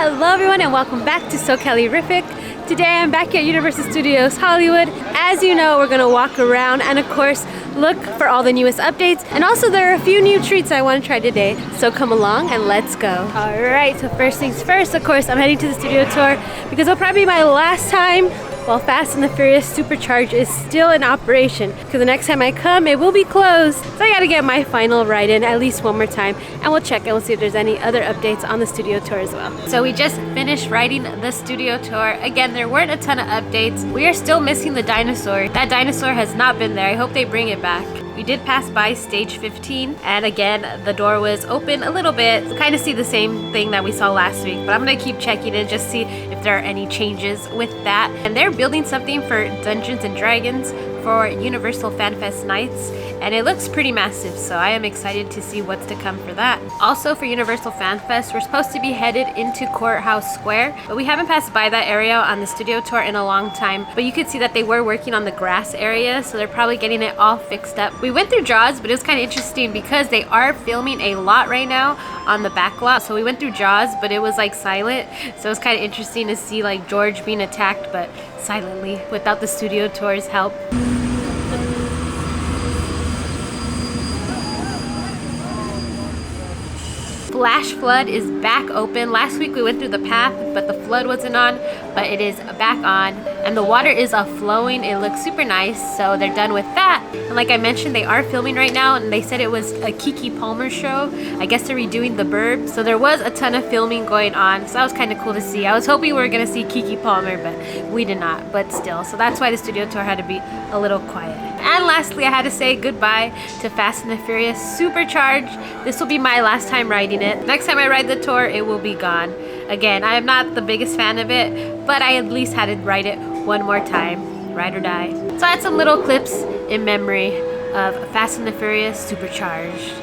Hello everyone and welcome back to SoCaliRific. Today I'm back at Universal Studios Hollywood. As you know, we're gonna walk around and of course look for all the newest updates, and also there are a few new treats I want to try today, so come along and let's go. Alright, so first things first, of course I'm heading to the studio tour because it'll probably be my last time while Fast and the Furious Supercharged is still in operation, because the next time I come it will be closed. So I gotta get my final ride in at least one more time, and we'll check and we'll see if there's any other updates on the studio tour as well. So we just finished riding the studio tour. Again, there weren't a ton of updates. We are still missing the dinosaur. That dinosaur has not been there. I hope they bring it back. We did pass by stage 15, and again the door was open a little bit. Kind of see the same thing that we saw last week, but I'm gonna keep checking and just see if there are any changes with that. And they're building something for Dungeons and Dragons for Universal Fan Fest nights, and it looks pretty massive, so I am excited to see what's to come for that. Also for Universal Fan Fest, we're supposed to be headed into Courthouse Square, but we haven't passed by that area on the studio tour in a long time. But you could see that they were working on the grass area, so they're probably getting it all fixed up. We went through Jaws, but it was kind of interesting because they are filming a lot right now on the back lot. So we went through Jaws, but it was like silent, so it was kind of interesting to see like George being attacked, but silently without the studio tour's help. Flash Flood is back open. Last week we went through the path, but the flood wasn't on, but it is back on, and the water is flowing. It looks super nice, so they're done with that. And like I mentioned, they are filming right now, and they said it was a Keke Palmer show. I guess they're redoing The Burbs, so there was a ton of filming going on, so that was kind of cool to see. I was hoping we were gonna see Keke Palmer, but we did not, but still. So that's why the studio tour had to be a little quiet. And lastly, I had to say goodbye to Fast and the Furious Supercharged. This will be my last time riding it. Next time I ride the tour, it will be gone. Again, I am not the biggest fan of it, but I at least had to ride it one more time. Ride or die. So I had some little clips in memory of Fast and the Furious Supercharged.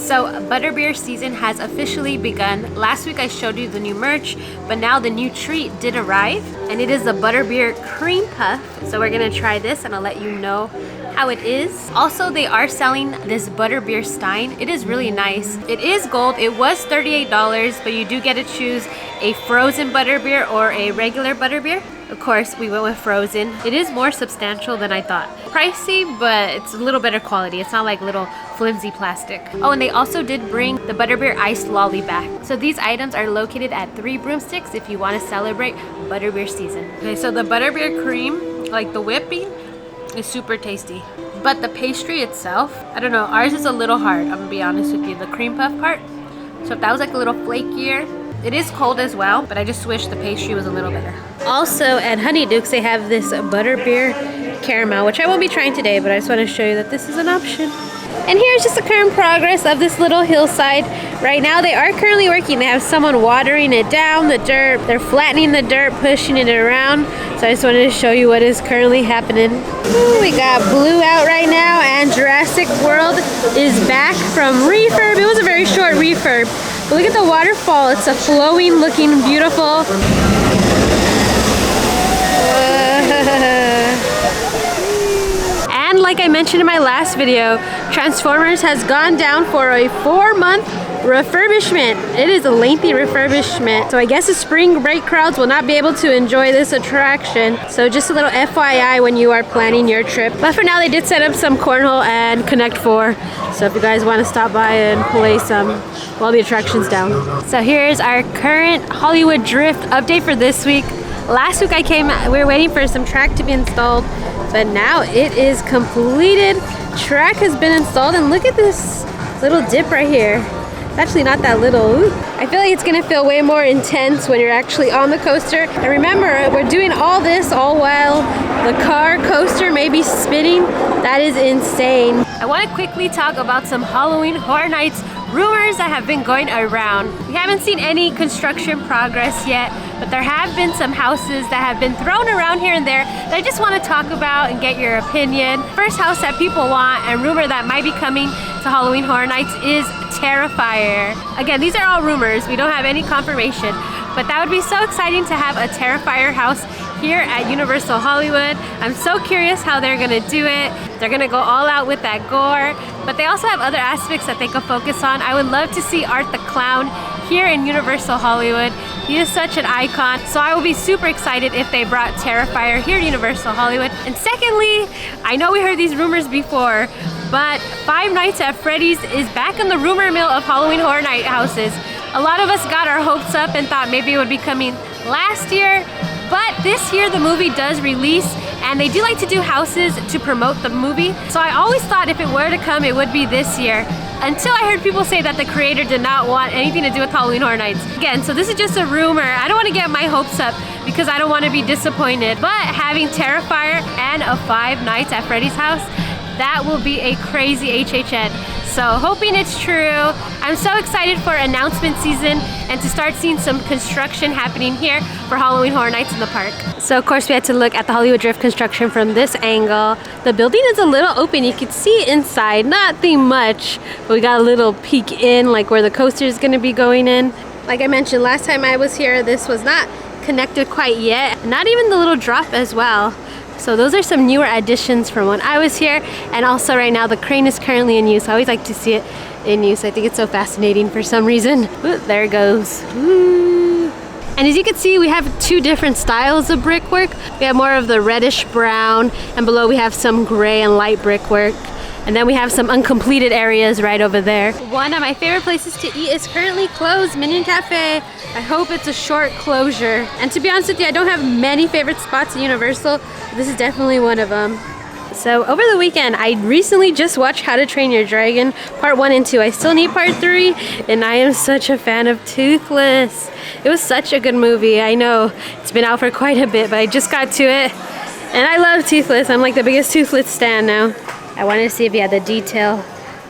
So ButterBeer season has officially begun. Last week I showed you the new merch, but now the new treat did arrive, and it is the ButterBeer Cream Puff. So we're gonna try this and I'll let you know how it is. Also, they are selling this ButterBeer Stein. It is really nice. It is gold. It was $38, but you do get to choose a frozen butterbeer or a regular butterbeer. Of course, we went with frozen. It is more substantial than I thought. Pricey, but it's a little better quality. It's not like little flimsy plastic. Oh, and they also did bring the Butterbeer Iced Lolly back. So these items are located at 3 Broomsticks if you want to celebrate Butterbeer season. Okay, so the Butterbeer cream, like the whipping, is super tasty. But the pastry itself, I don't know, ours is a little hard, I'm gonna be honest with you, the cream puff part. So if that was like a little flakier, it is cold as well, but I just wish the pastry was a little better. Also at Honeydukes, they have this Butterbeer Caramel, which I won't be trying today, but I just want to show you that this is an option. And here's just the current progress of this little hillside. Right now they are currently working. They have someone watering it down, the dirt. They're flattening the dirt, pushing it around. So I just wanted to show you what is currently happening. Ooh, we got Blue out right now, and Jurassic World is back from refurb. It was a very short refurb. But look at the waterfall. It's a flowing, looking beautiful. And like I mentioned in my last video, Transformers has gone down for a 4-month refurbishment. It is a lengthy refurbishment, so I guess the spring break crowds will not be able to enjoy this attraction. So just a little FYI when you are planning your trip. But for now, they did set up some cornhole and Connect 4, so if you guys want to stop by and play some while the attraction's down. So here's our current Hollywood Drift update for this week. Last week we were waiting for some track to be installed, but now it is completed. Track has been installed, and look at this little dip right here. It's actually not that little. Ooh. I feel like it's gonna feel way more intense when you're actually on the coaster. And remember, we're doing all this all while the car coaster may be spinning. That is insane. I want to quickly talk about some Halloween Horror Nights rumors that have been going around. We haven't seen any construction progress yet, but there have been some houses that have been thrown around here and there that I just want to talk about and get your opinion. First house that people want and rumor that might be coming to Halloween Horror Nights is Terrifier. Again, these are all rumors. We don't have any confirmation, but that would be so exciting to have a Terrifier house here at Universal Hollywood. I'm so curious how they're gonna do it. They're gonna go all out with that gore, but they also have other aspects that they could focus on. I would love to see Art the Clown here in Universal Hollywood. He is such an icon, so I will be super excited if they brought Terrifier here to Universal Hollywood. And secondly, I know we heard these rumors before, but Five Nights at Freddy's is back in the rumor mill of Halloween Horror Night houses. A lot of us got our hopes up and thought maybe it would be coming last year, but this year the movie does release, and they do like to do houses to promote the movie. So I always thought if it were to come, it would be this year, until I heard people say that the creator did not want anything to do with Halloween Horror Nights. Again, so this is just a rumor. I don't want to get my hopes up because I don't want to be disappointed, but having Terrifier and a Five Nights at Freddy's house, that will be a crazy HHN. So hoping it's true. I'm so excited for announcement season and to start seeing some construction happening here for Halloween Horror Nights in the park. So of course we had to look at the Hollywood Drift construction from this angle. The building is a little open. You can see inside, nothing much, but we got a little peek in, like where the coaster is gonna be going in. Like I mentioned last time I was here, this was not connected quite yet. Not even the little drop as well. So those are some newer additions from when I was here, and also right now the crane is currently in use. I always like to see it in use. I think it's so fascinating for some reason. Ooh, there it goes. Ooh. And as you can see, we have two different styles of brickwork. We have more of the reddish brown, and below we have some gray and light brickwork. And then we have some uncompleted areas right over there. One of my favorite places to eat is currently closed, Minion Cafe. I hope it's a short closure. And to be honest with you, I don't have many favorite spots at Universal. This is definitely one of them. So over the weekend, I recently just watched How to Train Your Dragon Part 1 and 2. I still need Part 3, and I am such a fan of Toothless. It was such a good movie. I know it's been out for quite a bit, but I just got to it. And I love Toothless. I'm like the biggest Toothless stan now. I wanted to see if he had the detail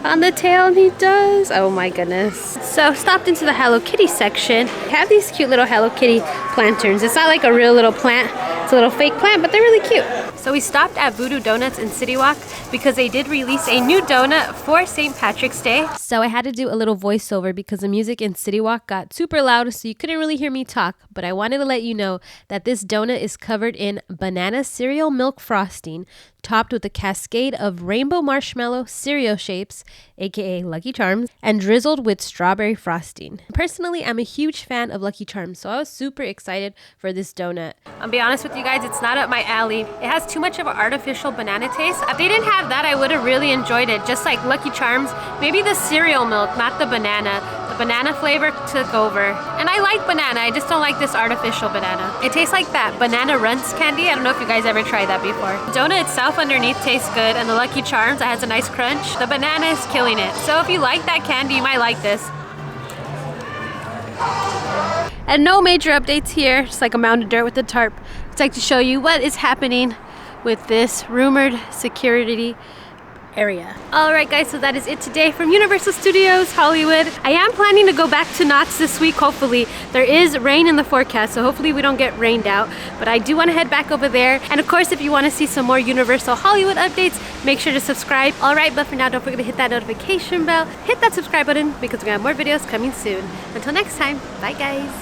on the tail, and he does. Oh my goodness. So stopped into the Hello Kitty section. They have these cute little Hello Kitty planterns. It's not like a real little plant. It's a little fake plant, but they're really cute. So we stopped at Voodoo Doughnuts in CityWalk because they did release a new donut for St. Patrick's Day. So I had to do a little voiceover because the music in CityWalk got super loud, so you couldn't really hear me talk. But I wanted to let you know that this donut is covered in banana cereal milk frosting, topped with a cascade of rainbow marshmallow cereal shapes, aka Lucky Charms, and drizzled with strawberry frosting. Personally, I'm a huge fan of Lucky Charms, so I was super excited for this donut. I'll be honest with you guys, it's not up my alley. It has too much of an artificial banana taste. If they didn't have that, I would have really enjoyed it, just like Lucky Charms. Maybe the cereal milk, not the banana. The banana flavor took over. And I like banana, I just don't like this artificial banana. It tastes like that banana runts candy. I don't know if you guys ever tried that before. The donut itself underneath tastes good, and the Lucky Charms, that has a nice crunch. The banana is killing it. So if you like that candy, you might like this. And no major updates here, just like a mound of dirt with the tarp. I'd like to show you what is happening with this rumored security area. Alright guys, so that is it today from Universal Studios Hollywood. I am planning to go back to Knott's this week, hopefully. There is rain in the forecast, so hopefully we don't get rained out. But I do want to head back over there. And of course, if you want to see some more Universal Hollywood updates, make sure to subscribe. Alright, but for now, don't forget to hit that notification bell. Hit that subscribe button because we got more videos coming soon. Until next time, bye guys.